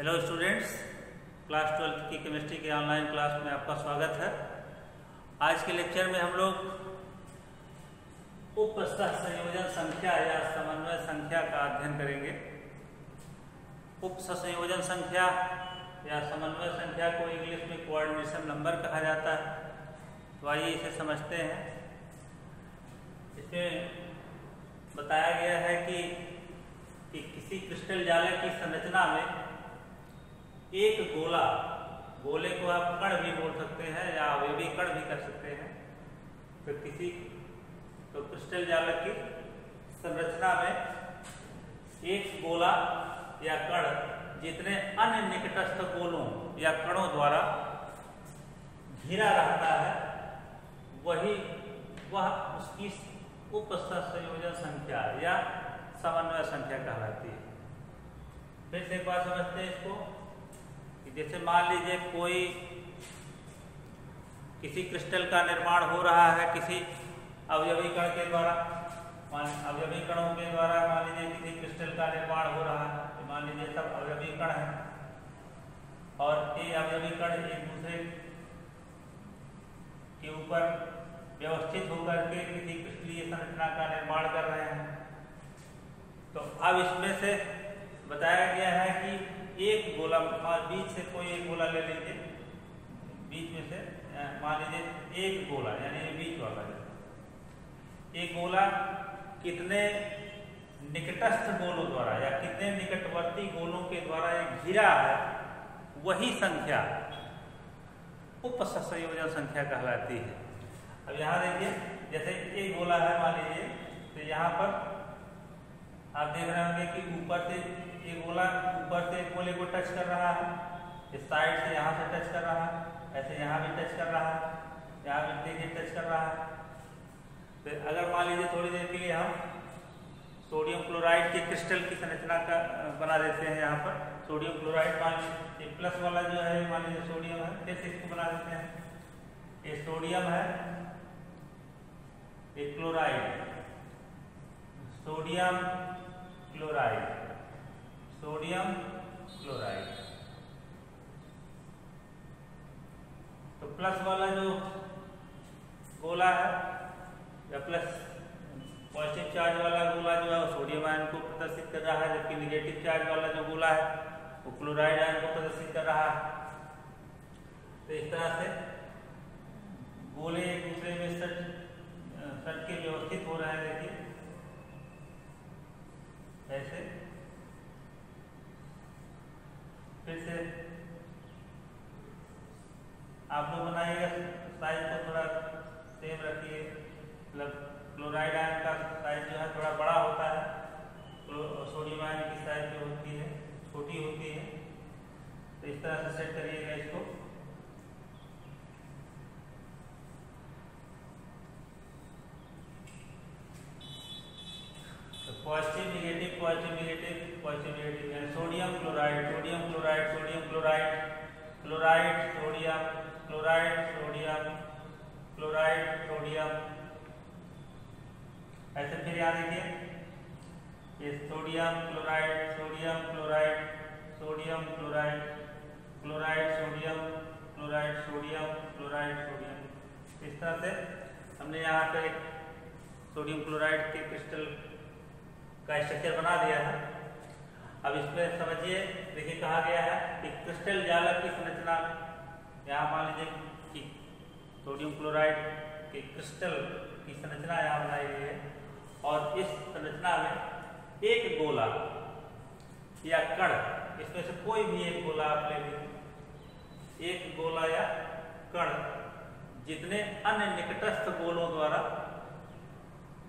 Hello students, class 12 की chemistry के online class में आपका स्वागत है। आज के लेक्चर में हम लोग उपसतह संयोजन संख्या या समन्वय संख्या का अध्ययन करेंगे। उपसंयोजन संख्या या समन्वय संख्या को इंग्लिश में कोऑर्डिनेशन नंबर कहा जाता है। तो आइए इसे समझते हैं। इसमें बताया गया है कि किसी क्रिस्टल जाले की संरचना में एक गोले को आप कण भी बोल सकते हैं या अवयवी कण भी कर सकते हैं। तो क्रिस्टल जाल की संरचना में एक गोला या कण जितने अन्य निकटस्थ गोलों या कणों द्वारा घिरा रहता है वह उसकी उपसतह संयोजन संख्या या समन्वय संख्या कहलाती है। फिर से एक बात समझते हैं इसको कि जैसे मान लीजिए किसी क्रिस्टल का निर्माण हो रहा है किसी अवयवी कण के द्वारा। अवयवी कणों के द्वारा मान लीजिए किसी क्रिस्टल का निर्माण हो रहा है। तो मान लीजिए सब अवयवी कण है और ये अवयवी कण एक दूसरे के ऊपर व्यवस्थित होकर के किसी क्रिस्टलीय संरचना का निर्माण कर रहे हैं। तो अब इसमें से बताया गया है कि एक गोला, बीच से कोई एक गोला ले लीजिए, बीच में से मान लीजिए एक गोला यानी बीच वाला एक गोला कितने निकटस्थ गोलों द्वारा या कितने निकटवर्ती गोलों के द्वारा एक घिरा है, वही संख्या उपसतह संयोजन संख्या कहलाती है। अब यहाँ देखिए, जैसे एक गोला है मान लीजिए, तो यहाँ पर आप देख रहे होंगे कि ऊपर से एक गोला ऊपर से एक गोले को टच कर रहा है, इस साइड से यहाँ से टच कर रहा है, ऐसे यहाँ भी टच कर रहा है, यहाँ भी देखिए टच कर रहा है। तो अगर मान लीजिए थोड़ी देर के लिए हम सोडियम क्लोराइड के क्रिस्टल की संरचना का बना देते हैं। यहाँ पर सोडियम क्लोराइड मान लीजिए प्लस वाला जो है मान लीजिए सोडियम है, फिर से इसको बना देते हैं। ये सोडियम है, ये chloride, sodium chloride, sodium chloride. तो प्लस वाला जो गोला है या प्लस पॉजिटिव चार्ज वाला गोला जो है वो सोडियम आयन को प्रदर्शित कर रहा है, जबकि निगेटिव चार्ज वाला जो गोला है वो क्लोराइड आयन को प्रदर्शित कर रहा है। तो इस तरह से गोले एक दूसरे में सट के व्यवस्थित हो रहे हैं। देखिए ऐसे। फिर से आप लोग बनाइएगा, साइज को थोड़ा सेम रखिए। मतलब क्लोराइड आयन का साइज जो है थोड़ा बड़ा होता है, सोडियम आयन की साइज जो होती है छोटी होती है। तो इस तरह से सेट करिएगा इसको। Positive negative, positive negative, positive negative. Sodium chloride, sodium chloride, sodium chloride, chloride sodium, chloride sodium, chloride sodium. ऐसे फिर यहाँ देखिए, ये sodium chloride, sodium chloride, sodium chloride, chloride sodium, chloride sodium, chloride sodium. इस तरह से हमने यहाँ पे सोडियम क्लोराइड के क्रिस्टल का स्ट्रक्चर बना दिया है। अब इसमें समझिए, देखिए कहा गया है कि क्रिस्टल जालक की संरचना, यहाँ मान लीजिए कि सोडियम क्लोराइड के क्रिस्टल की संरचना यहाँ बनाई गई है और इस संरचना में एक गोला या कण, इसमें से कोई भी एक गोला आप ले लीजिए, एक गोला या कण जितने अन्य निकटस्थ गोलों द्वारा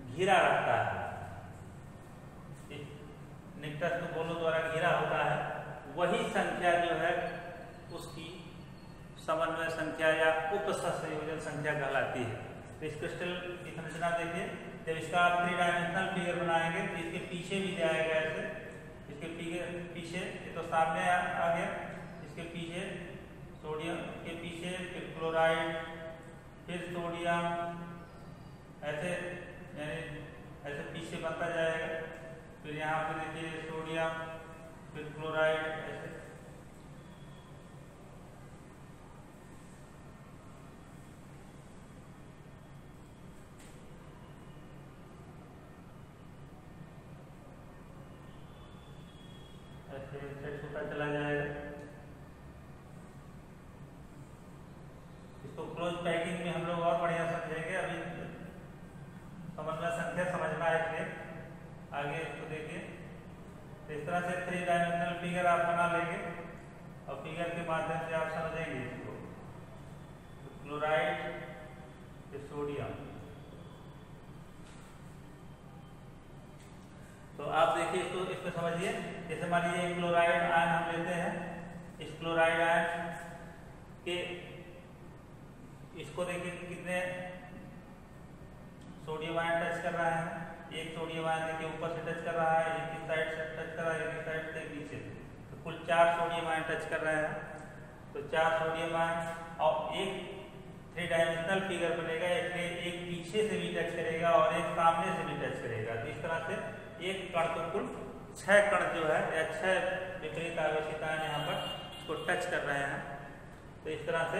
घिरा रहता है, निकटस्थ गोलों द्वारा घिरा होता है, वही संख्या जो है उसकी समन्वय संख्या या उपसतह संयोजन संख्या कहलाती है। तो इस क्रिस्टल की संरचना देखिए, जब इसका आप 3 डायमेंशनल फिगर बनाएंगे तो इसके पीछे भी जाएगा ऐसे, इसके पीछे तो सामने आ गया, इसके पीछे सोडियम के पीछे फिर क्लोराइड, फिर सोडियम, ऐसे यानी ऐसे पीछे बनता जाएगा। फिर यहाँ पे देखिए सोडियम, फिर क्लोराइड, ऐसे करेंगे आगे इसको देखिए। तो इस तरह से 3 डायमेंशनल फिगर आप बना लेंगे और फिगर के माध्यम से आप समझेंगे इसको। क्लोराइड, सोडियम, तो आप देखिए इसको समझिए। जैसे मान लीजिए क्लोराइड आयन हम लेते हैं, इस क्लोराइड आयन के इसको देखिए कितने सोडियम आयन टच कर रहा है। एक सोडियम आयन देखिए ऊपर से टच कर रहा है, एक इस साइड से टच कर रहा है, एक इस साइड से नीचे से, तो कुल 4 सोडियम आयन टच कर रहे हैं। तो 4 सोडियम आयन और एक 3 डायमेंशनल फिगर बनेगा, इसलिए एक पीछे से भी टच करेगा और एक सामने से भी टच करेगा। तो इस तरह से एक कण तो कुल 6 कण जो है या 6 विपरीत आवेशित आयन यहाँ पर इसको टच कर रहे हैं। तो इस तरह से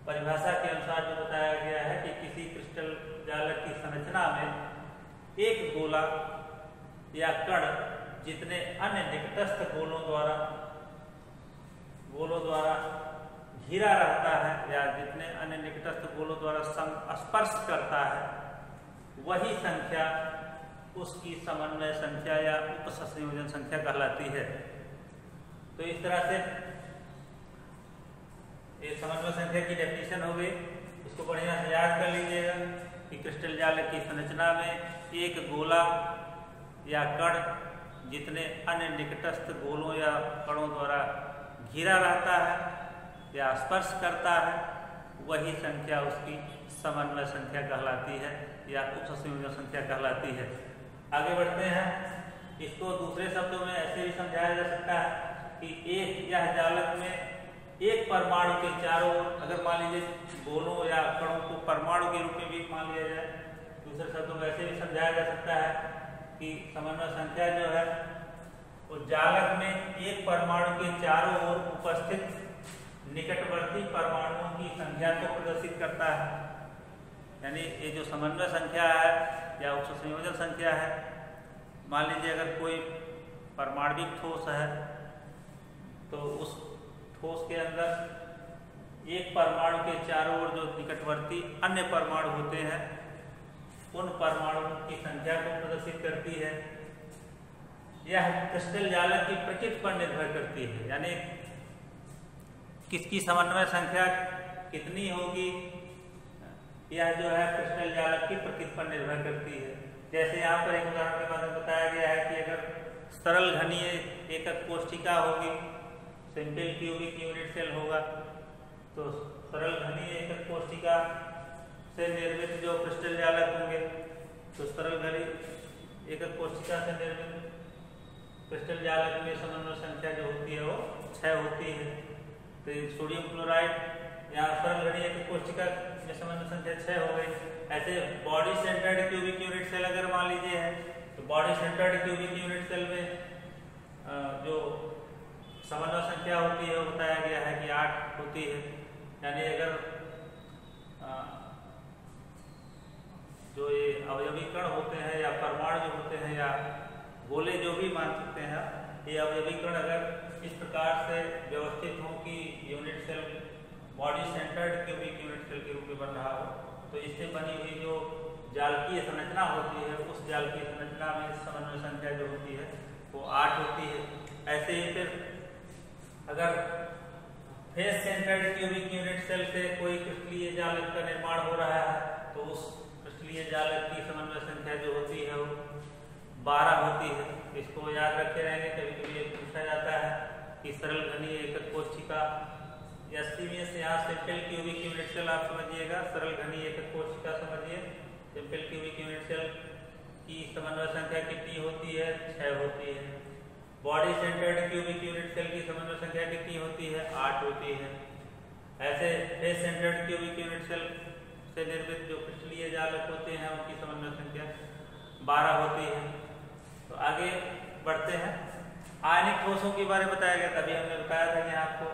परिभाषा के अनुसार जो बताया गया है कि किसी क्रिस्टल जालक की संरचना में एक गोला या कण जितने अन्य निकटस्थ गोलों द्वारा घिरा रहता है या जितने अन्य निकटस्थ गोलों द्वारा स्पर्श करता है, वही संख्या उसकी समन्वय संख्या या उपसंयोजन संख्या कहलाती है। तो इस तरह से ये समन्वय संख्या की डेफिनेशन हो गई। इसको बढ़िया से याद कर लीजिएगा कि क्रिस्टल जालक की संरचना में एक गोला या कण जितने अन्य निकटस्थ गोलों या कणों द्वारा घिरा रहता है या स्पर्श करता है, वही संख्या उसकी समन्वय संख्या कहलाती है या उपसंयोजन संख्या कहलाती है। आगे बढ़ते हैं। इसको दूसरे शब्दों में ऐसे भी समझाया जा सकता है कि यह जालक में एक परमाणु के चारों ओर, अगर मान लीजिए गोलों या कणों को परमाणु के रूप में भी मान लिया जाए, दूसरे शब्दों में ऐसे भी समझाया जा सकता है कि समन्वय संख्या जो है वो जालक में एक परमाणु के चारों ओर उपस्थित निकटवर्ती परमाणुओं की संख्या को प्रदर्शित करता है। यानी ये जो समन्वय संख्या है या उपसंयोजन संख्या है, मान लीजिए अगर कोई परमाणविक ठोस है तो उस ठोस के अंदर एक परमाणु के चारों ओर जो निकटवर्ती अन्य परमाणु होते हैं, उन परमाणुओं की संख्या को प्रदर्शित करती है। यह क्रिस्टल जालक की प्रकृति पर निर्भर करती है, यानी किसकी समन्वय संख्या कितनी होगी, यह जो है क्रिस्टल जालक की प्रकृति पर निर्भर करती है। जैसे यहाँ पर एक उदाहरण के माध्यम बताया गया है कि अगर सरल घनीय एकक कोशिका होगी, सिंपल क्यूबिक यूनिट सेल होगा, तो सरल घनीय एकक कोशिका से निर्मित जो क्रिस्टल जालक होंगे, तो सरल घनीय एकक कोशिका से निर्मित क्रिस्टल जालक में समन्वय संख्या जो होती है वो 6 होती है। तो सोडियम क्लोराइड यहाँ सरल घनीय एकक कोशिका में समन्वय संख्या 6 हो गई। ऐसे body centred cubic unit cell अगर मान लीजिए है, तो body centred cubic unit cell में जो समन्वय संख्या होती है वो बताया गया है कि 8 होती है। यानी अगर जो ये अवयवी कण होते हैं या परमाणु जो होते हैं या गोले जो भी मान सकते हैं, ये अवयवी कण अगर इस प्रकार से व्यवस्थित हो कि unit cell body centred cubic unit cell के रूप में बन रहा हो, तो इससे बनी हुई जो जालकीय संरचना होती है, उस जालकीय संरचना में समन्वय संख्या जो होती है वो 8 होती है। ऐसे ही फिर अगर face centred cubic unit cell से कोई क्रिस्टलीय जालक का निर्माण हो रहा है, तो उस क्रिस्टलीय जालक की समन्वय संख्या जो होती है वो 12 होती है। इसको याद रखे रहेंगे, कभी कभी पूछा जाता है कि सरल घनीय एकक कोशिका या सीमियस, यहाँ सिंपल क्यूबिक यूनिट सेल आप समझिएगा, सरल घनीय एकक कोशिका समझिए। सिंपल क्यूबिक यूनिट सेल की समन्वय संख्या कितनी होती है? 6 होती है। Body centred cubic unit cell की समन्वय संख्या कितनी होती है? 8 होती है। ऐसे face centred cubic unit cell से निर्मित जो क्रिस्टलीय जालक होते हैं उनकी समन्वय संख्या 12 होती है। तो आगे बढ़ते हैं। आयनिक ठोसों के बारे में बताया गया, तभी हमने बताया था कि आपको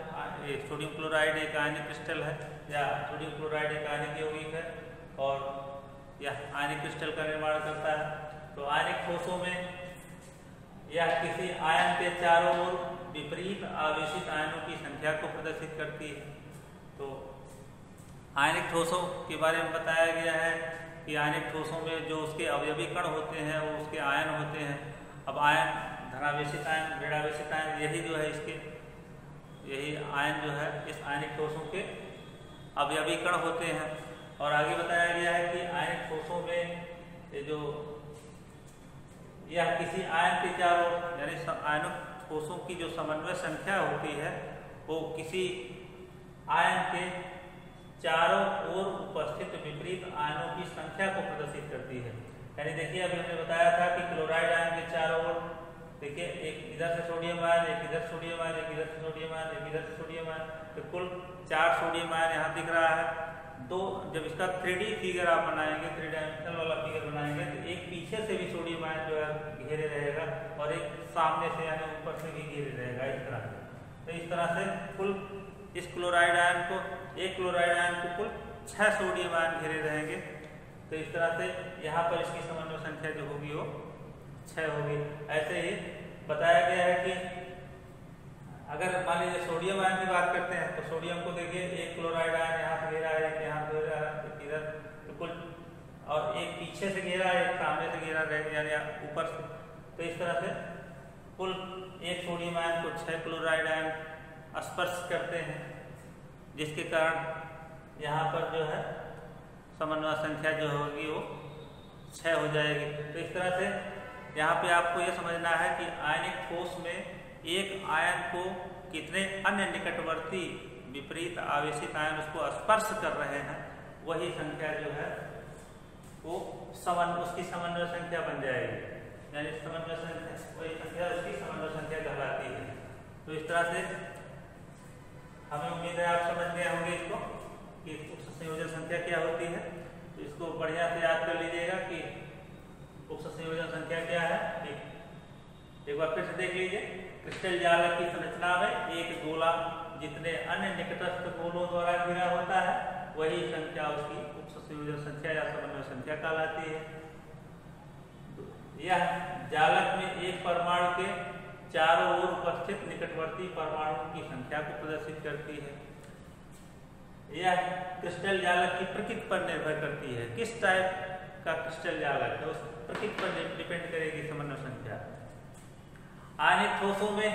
सोडियम क्लोराइड एक आयनिक क्रिस्टल है या सोडियम क्लोराइड एक आयनिक यौगिक है और यह आयनिक क्रिस्टल का निर्माण करता है। तो आयनिक ठोसों में यह किसी आयन के चारों ओर विपरीत आवेशित आयनों की संख्या को प्रदर्शित करती है। तो आयनिक ठोसों के बारे में बताया गया है कि आयनिक ठोसों में जो उसके अवयवी कण होते हैं वो उसके आयन होते हैं। अब आयन, धनावेशित आयन, ऋणावेशित आयन, यही जो है इसके, यही आयन जो है इस आयनिक ठोसों के अवयवी कण होते हैं। और आगे बताया गया है कि आयनिक ठोसों में ये जो यह किसी आयन के चारों, यानी आयनिक ठोसों की जो समन्वय संख्या होती है वो किसी आयन के चारों ओर उपस्थित विपरीत आयनों की संख्या को प्रदर्शित करती है। यानी देखिए अभी हमने बताया था कि क्लोराइड आयन के चारों ओर, देखिए एक इधर से सोडियम आयन, एक इधर सोडियम आयन, एक इधर से सोडियम आयन, एक इधर से सोडियम आयन, तो कुल 4 सोडियम आयन यहाँ दिख रहा है। दो, जब इसका 3D फिगर आप बनाएंगे, 3 डायमेंशनल वाला फिगर बनाएंगे, तो एक पीछे से भी सोडियम आयन जो है घेरे रहेगा और एक सामने से यानी ऊपर से भी घेरे रहेगा इस तरह से। तो इस तरह से कुल इस क्लोराइड आयन को, एक क्लोराइड आयन को कुल 6 सोडियम आयन घेरे रहेंगे। तो इस तरह से यहाँ पर इसकी समन्वय संख्या जो होगी वो 6 होगी। ऐसे ही बताया गया है कि अगर मान लीजिए सोडियम आयन की बात करते हैं तो सोडियम को देखिए एक क्लोराइड आयन यहाँ से घेरा है, यहाँ से घेरा है, इधर तो कुल, और एक पीछे से घेरा है, एक सामने से घेरा है, यानी ऊपर से। तो इस तरह से कुल एक सोडियम आयन को 6 क्लोराइड आयन स्पर्श करते हैं, जिसके कारण यहाँ पर जो है समन्वय संख्या जो होगी वो 6 हो जाएगी। तो इस तरह से यहाँ पे आपको ये समझना है कि आयनिक ठोस में एक आयन को कितने अन्य निकटवर्ती विपरीत आवेशित आयन उसको स्पर्श कर रहे हैं, वही संख्या जो है वो उसकी समन्वय संख्या बन जाएगी। यानी समन्वय संख्या, वही संख्या उसकी समन्वय संख्या कहलाती है। तो इस तरह से हमें उम्मीद है आप समझ गए होंगे इसको कि उक्त संयोजन संख्या क्या होती है। तो इसको बढ़िया से याद कर लीजिएगा कि उक्त संयोजन संख्या क्या है। एक बार फिर से देख लीजिए, क्रिस्टल जालक की संरचना में एक गोला जितने अन्य निकटस्थ गोलों द्वारा घिरा होता है, वही संख्या उसकी उक्त संयोजन संख्या या समन्वय संख्या कहलाती है। यह जालक में एक परमाणु के चारों ओर उपस्थित निकटवर्ती परमाणुओं की संख्या को प्रदर्शित करती है। यह क्रिस्टल जालक की प्रकृति पर निर्भर करती है, किस टाइप का क्रिस्टल जालक है उस प्रकृति पर डिपेंड करेगी समन्वय संख्या। आयनिक ठोसों में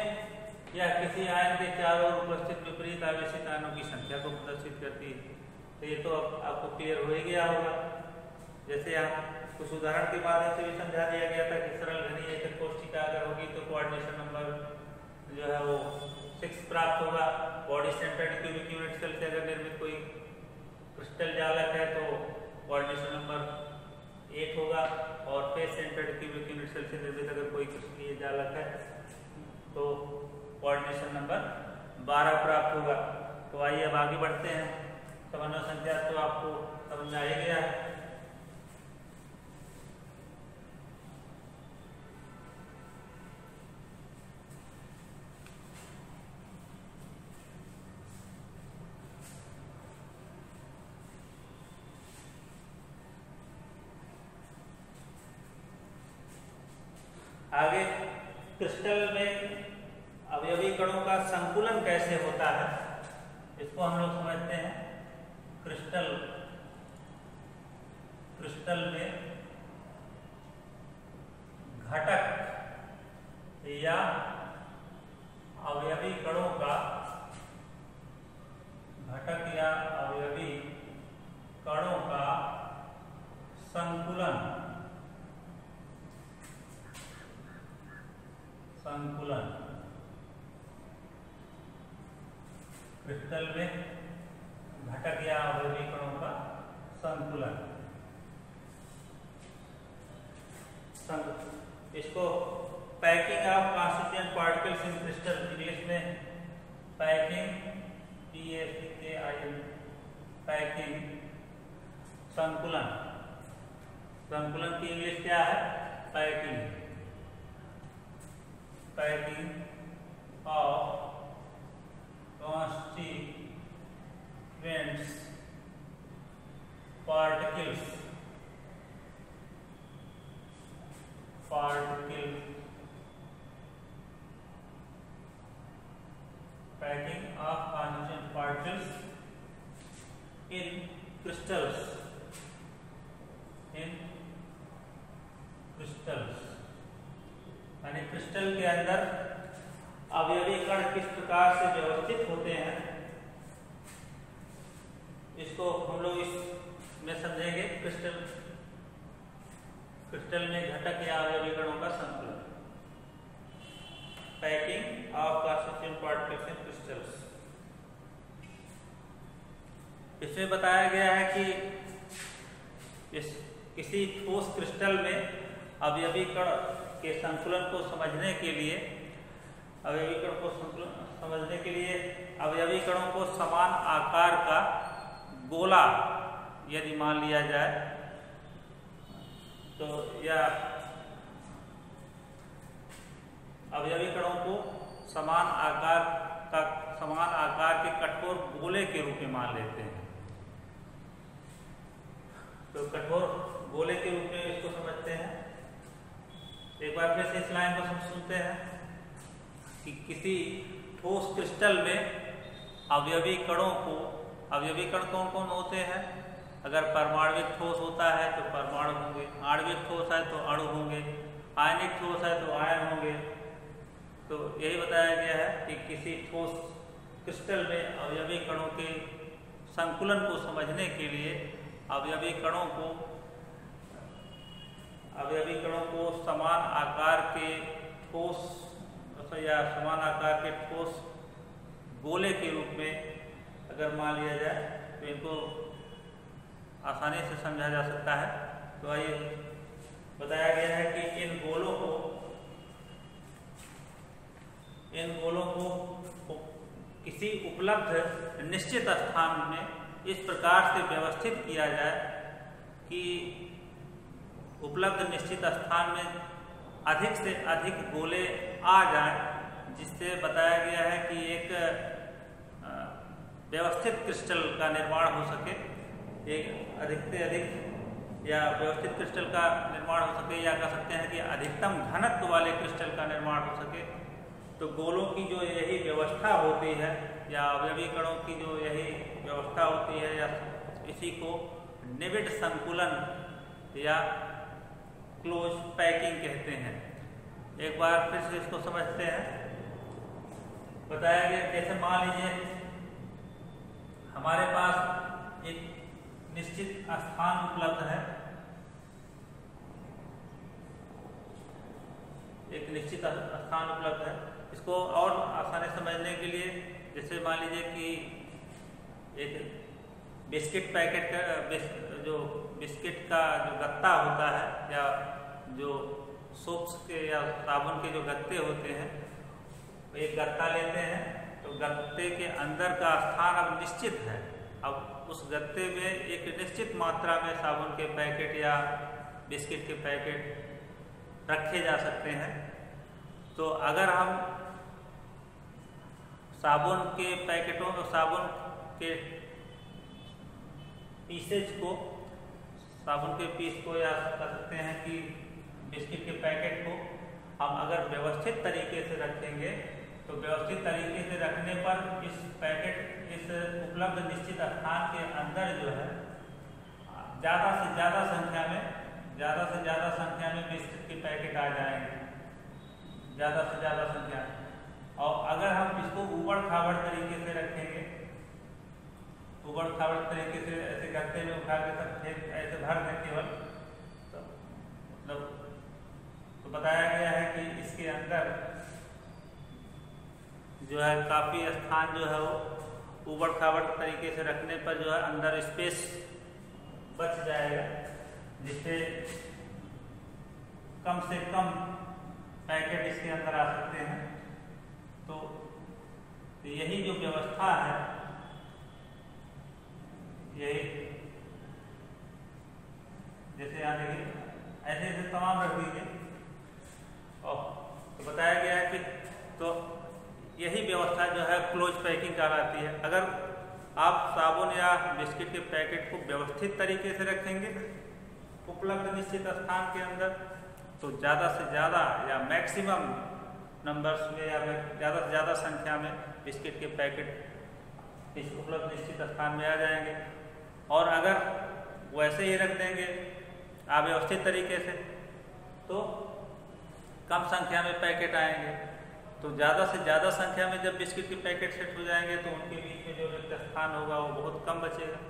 यह किसी आयन के चारों ओर उपस्थित विपरीत आवेशित आयनों की संख्या को प्रदर्शित करती है। तो ये तो आपको क्लियर हो ही गया होगा। जैसे यहाँ कुछ उदाहरण के माध्यम से भी समझा दिया गया था कि सरल घनी एकक कोष्ठिका अगर होगी तो कोऑर्डिनेशन नंबर जो है वो 6 प्राप्त होगा। Body centred cubic unit cell से अगर निर्मित कोई क्रिस्टल जालक है तो कोऑर्डिनेशन नंबर 8 होगा, और face centred cubic unit cell से निर्मित अगर कोई क्रिस्टलीय जालक है तो कोऑर्डिनेशन नंबर 12 प्राप्त होगा। तो आइए अब आगे बढ़ते हैं। समन्वय संख्या तो आपको समझ में आ ही गया है। आगे क्रिस्टल में अवयवी कणों का संकुलन कैसे होता है इसको हम लोग समझते हैं। क्रिस्टल में घटक या अवयवी कणों का संकुलन क्रिस्टल में घटक या अवयवी कणों का संकुलन। इसको packing of constituent particles in crystal, English में पैकिंग, PACKING, पैकिंग, संकुलन। संकुलन की इंग्लिश क्या है? Packing. Packing of constituents particles packing of constituent particles in crystals यानी क्रिस्टल के अंदर अवयवी कण किस प्रकार से व्यवस्थित होते हैं, इसको हम लोग इसमें समझेंगे। क्रिस्टल में घटक या अवयवी कणों का संतुलन, packing of constituent particles in crystals. इसमें बताया गया है कि किसी ठोस क्रिस्टल में अवयवी कण के संतुलन को समझने के लिए अवयवी कणों को समान आकार का गोला यदि मान लिया जाए तो, या अवयवी कणों को समान आकार के कठोर गोले के रूप में मान लेते हैं। तो कठोर गोले के रूप में इसको समझते हैं। एक बार फिर से इस लाइन को सुनते हैं कि किसी ठोस क्रिस्टल में अवयवी कण कौन कौन होते हैं? अगर परमाणविक ठोस होता है तो परमाणु होंगे, आणविक ठोस है तो अणु होंगे, आयनिक ठोस है तो आयन होंगे। तो यही बताया गया है कि किसी ठोस क्रिस्टल में अवयवी कणों के संकुलन को समझने के लिए अवयवी कणों को समान आकार के ठोस गोले के रूप में अगर मान लिया जाए तो इनको आसानी से समझा जा सकता है। तो आइए बताया गया है कि इन गोलों को किसी उपलब्ध निश्चित स्थान में इस प्रकार से व्यवस्थित किया जाए कि उपलब्ध निश्चित स्थान में अधिक से अधिक गोले आ जाएं, जिससे बताया गया है कि एक व्यवस्थित क्रिस्टल का निर्माण हो सके, एक अधिक से अधिक या व्यवस्थित क्रिस्टल का निर्माण हो सके, या कह सकते हैं कि अधिकतम घनत्व वाले क्रिस्टल का निर्माण हो सके। तो गोलों की जो यही व्यवस्था होती है या अवयवी कणों की जो यही व्यवस्था होती है, या इसी को निबिड़ संकुलन या क्लोज पैकिंग कहते हैं। एक बार फिर से इसको समझते हैं। बताया गया जैसे मान लीजिए हमारे पास एक निश्चित स्थान उपलब्ध है, इसको और आसानी समझने के लिए जैसे मान लीजिए कि एक बिस्किट पैकेट का जो बिस्किट का जो गत्ता होता है, या जो सोप्स के या साबुन के जो गत्ते होते हैं, एक गत्ता लेते हैं तो गत्ते के अंदर का स्थान अब निश्चित है। अब उस गत्ते में एक निश्चित मात्रा में साबुन के पैकेट या बिस्किट के पैकेट रखे जा सकते हैं। तो अगर हम साबुन के पीस को या कह सकते हैं कि बिस्किट के पैकेट को हम अगर व्यवस्थित तरीके से रखेंगे तो व्यवस्थित तरीके से रखने पर इस उपलब्ध निश्चित स्थान के अंदर जो है ज़्यादा से ज़्यादा संख्या में बिस्किट के पैकेट आ जाएंगे, ज़्यादा से ज़्यादा संख्या। और अगर हम इसको ऊबड़-खाबड़ तरीके से रखेंगे, ऊबड़-खाबड़ तरीके से ऐसे गत्ते में उठा के सब ऐसे भर दें केवल, तो बताया गया है कि इसके अंदर जो है काफ़ी स्थान जो है वो ऊबड़-खाबड़ तरीके से रखने पर जो है अंदर स्पेस बच जाएगा, जिससे कम से कम पैकेट इसके अंदर आ सकते हैं। तो यही जो व्यवस्था है, यही जैसे यहाँ देखिए ऐसे तमाम रख दीजिए। और तो बताया गया है कि तो यही व्यवस्था जो है क्लोज पैकिंग कहलाती है। अगर आप साबुन या बिस्किट के पैकेट को व्यवस्थित तरीके से रखेंगे उपलब्ध निश्चित स्थान के अंदर, तो ज़्यादा से ज़्यादा या मैक्सिमम नंबर्स में या ज़्यादा से ज़्यादा संख्या में बिस्किट के पैकेट इस उपलब्ध निश्चित स्थान में आ जाएंगे। और अगर वैसे ही रख देंगे अव्यवस्थित तरीके से तो कम संख्या में पैकेट आएंगे। तो ज़्यादा से ज़्यादा संख्या में जब बिस्किट के पैकेट सेट हो जाएंगे तो उनके बीच में जो रिक्त स्थान होगा वो बहुत कम बचेगा।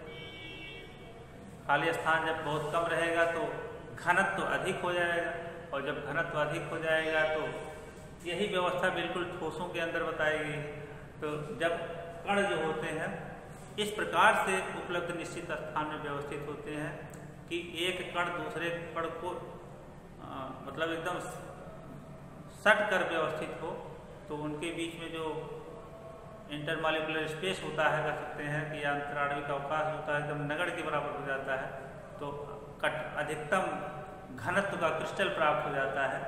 खाली स्थान जब बहुत कम रहेगा तो घनत्व अधिक हो जाएगा, और जब घनत्व अधिक हो जाएगा तो यही व्यवस्था बिल्कुल ठोसों के अंदर बताई गई है। तो जब कण जो होते हैं इस प्रकार से उपलब्ध निश्चित स्थान में व्यवस्थित होते हैं कि एक कण दूसरे कण को मतलब एकदम सट कर व्यवस्थित हो, तो उनके बीच में जो इंटरमॉलिक्यूलर स्पेस होता है, कह सकते हैं कि अंतराणविक अवकाश होता है, एकदम नगण्य के बराबर हो जाता है। तो अधिकतम घनत्व का क्रिस्टल प्राप्त हो जाता है।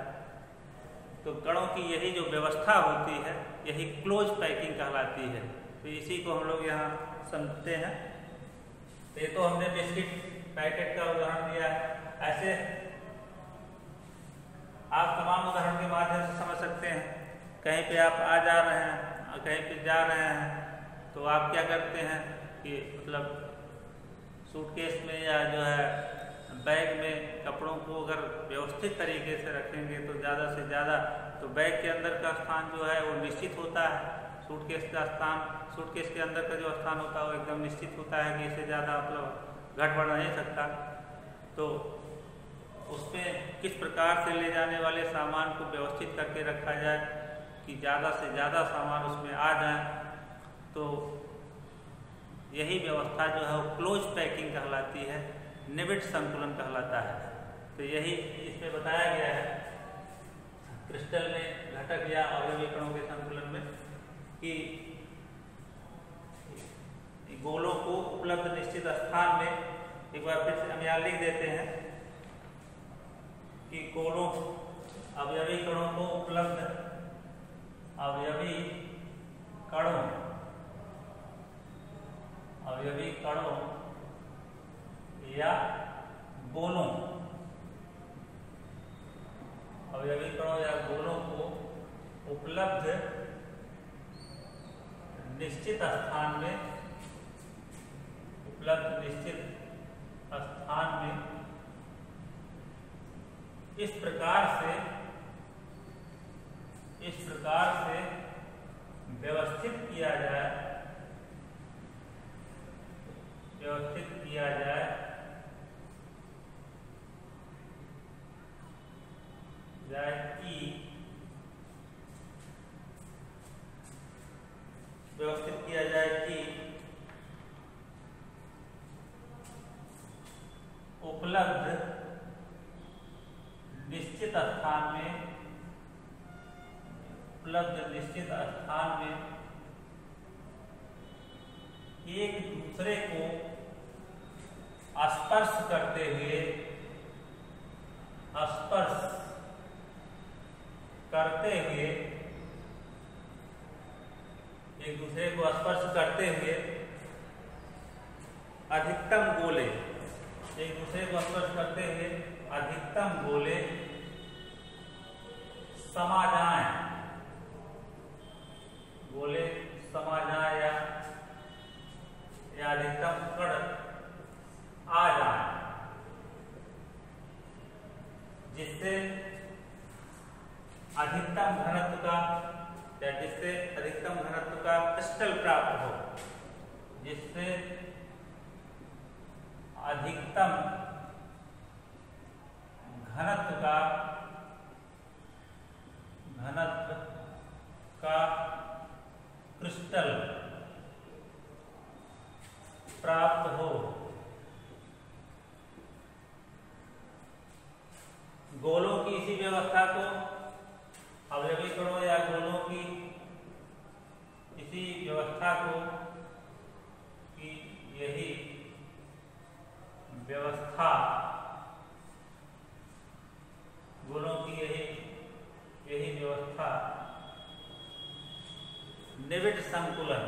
तो कणों की यही जो व्यवस्था होती है यही क्लोज पैकिंग कहलाती है। तो इसी को हम लोग यहाँ समझते हैं। तो ये तो हमने बिस्किट पैकेट का उदाहरण दिया है। ऐसे आप तमाम उदाहरण के माध्यम से समझ सकते हैं। कहीं पे आप आ जा रहे हैं और कहीं पे जा रहे हैं, तो आप क्या करते हैं कि मतलब सूटकेस में या जो है बैग में कपड़ों को अगर व्यवस्थित तरीके से रखेंगे तो ज़्यादा से ज़्यादा, तो बैग के अंदर का स्थान जो है वो निश्चित होता है। सूटकेस का स्थान, सूटकेस के अंदर का जो स्थान होता है वो एकदम निश्चित होता है कि इससे ज़्यादा मतलब घट बढ़ नहीं सकता। तो उसमें किस प्रकार से ले जाने वाले सामान को व्यवस्थित करके रखा जाए कि ज़्यादा से ज़्यादा सामान उसमें आ जाए, तो यही व्यवस्था जो है वो क्लोज पैकिंग कहलाती है, निबिड संकुलन कहलाता है। तो यही इसमें बताया गया है क्रिस्टल में घटक या अवयवी कणों के संकुलन में कि गोलों को उपलब्ध निश्चित स्थान में, एक बार फिर से हम यहाँ लिख देते हैं कि गोलों अवयवी कणों को उपलब्ध अवयवी कणों या गोलों अवयवी कणों या गोलों को उपलब्ध निश्चित स्थान में इस प्रकार से व्यवस्थित किया जाए कि उपलब्ध निश्चित स्थान में एक दूसरे को स्पर्श करते हुए अधिकतम गोले समा जाएं या अधिकतम कण आ जाए, जिससे अधिकतम घनत्व का क्रिस्टल प्राप्त हो, जिससे अधिकतम घनत्व का क्रिस्टल प्राप्त हो। गोलों की इसी व्यवस्था को, अवयवी कणों या गोलों की इसी व्यवस्था को कि यही व्यवस्था गोलों की यही व्यवस्था निबिड संकुलन,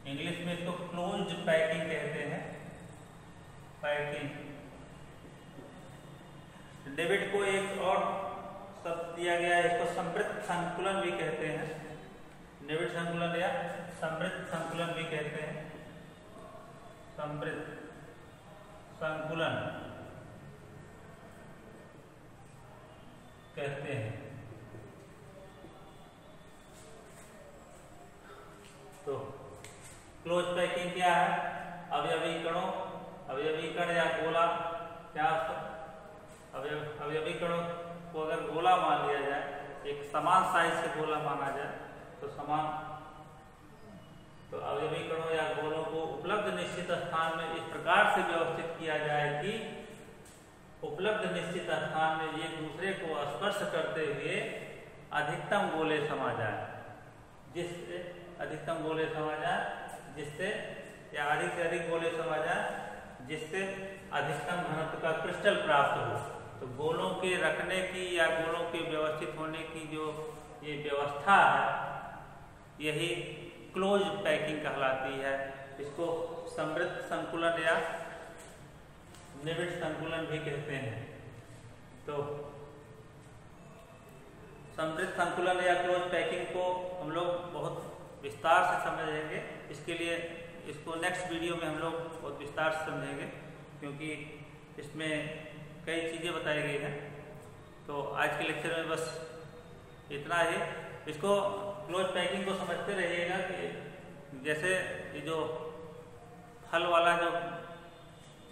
इंग्लिश में इसको क्लोज्ड पैकिंग कहते हैं। निबिड को एक और शब्द दिया गया है, इसको समृद्ध संकुलन भी कहते हैं। निबिड संकुलन या समृद्ध संकुलन भी कहते हैं। समृद्ध संकुलन कहते हैं। तो क्लोज पैकिंग क्या है? अवयवी कण या गोला, क्या अवयवी कणों को अगर गोला मान लिया जाए, एक समान साइज से गोला माना जाए तो अवयवी कणों या गोलों को उपलब्ध निश्चित स्थान में इस प्रकार से व्यवस्थित किया जाए कि उपलब्ध निश्चित स्थान में एक दूसरे को स्पर्श करते हुए अधिकतम गोले समा जाए, जिससे अधिकतम गोले समा जाए, जिससे या अधिक से अधिक गोले समा जाए, जिससे अधिकतम घनत्व का क्रिस्टल प्राप्त हो। तो गोलों के रखने की या गोलों के व्यवस्थित होने की जो ये व्यवस्था है, यही क्लोज पैकिंग कहलाती है। इसको समृद्ध संकुलन या निबिड़ संकुलन भी कहते हैं। तो समृद्ध संकुलन या क्लोज पैकिंग को हम लोग बहुत विस्तार से समझेंगे। इसके लिए इसको नेक्स्ट वीडियो में हम लोग बहुत विस्तार से समझेंगे, क्योंकि इसमें कई चीज़ें बताई गई हैं। तो आज के लेक्चर में बस इतना ही। इसको क्लोज पैकिंग को समझते रहिएगा कि जैसे ये जो फल वाला जो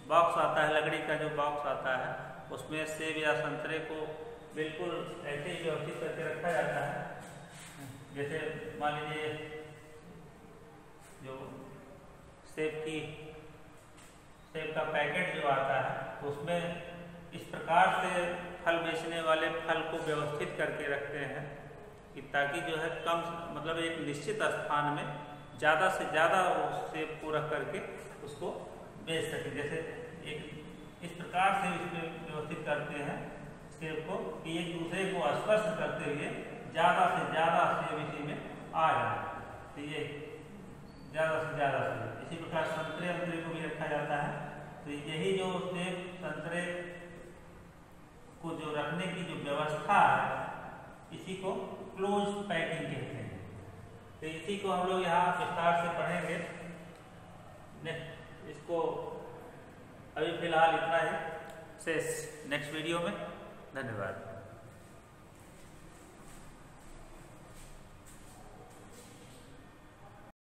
बॉक्स आता है, लकड़ी का जो बॉक्स आता है, उसमें सेब या संतरे को बिल्कुल ऐसे ही व्यवस्थित करके रखा जाता है। जैसे मान लीजिए जो सेब का पैकेट जो आता है, उसमें इस प्रकार से फल बेचने वाले फल को व्यवस्थित करके रखते हैं कि ताकि जो है कम मतलब एक निश्चित स्थान में ज़्यादा से ज़्यादा सेब को रख करके उसको बेच सके। जैसे एक इस प्रकार से इसमें व्यवस्थित करते हैं सेब को कि एक दूसरे को स्पर्श करते हुए ज़्यादा से ज़्यादा सेब इसी में आ जाए। तो ये ज़्यादा से ज़्यादा सेब, इसी प्रकार संतरे को भी रखा जाता है। तो यही जो सेब संतरे को जो रखने की जो व्यवस्था है, इसी को क्लोज पैकिंग कहते हैं। तो इसी को हम लोग यहाँ विस्तार से पढ़ेंगे। इसको अभी फिलहाल इतना ही, शेष नेक्स्ट वीडियो में। धन्यवाद।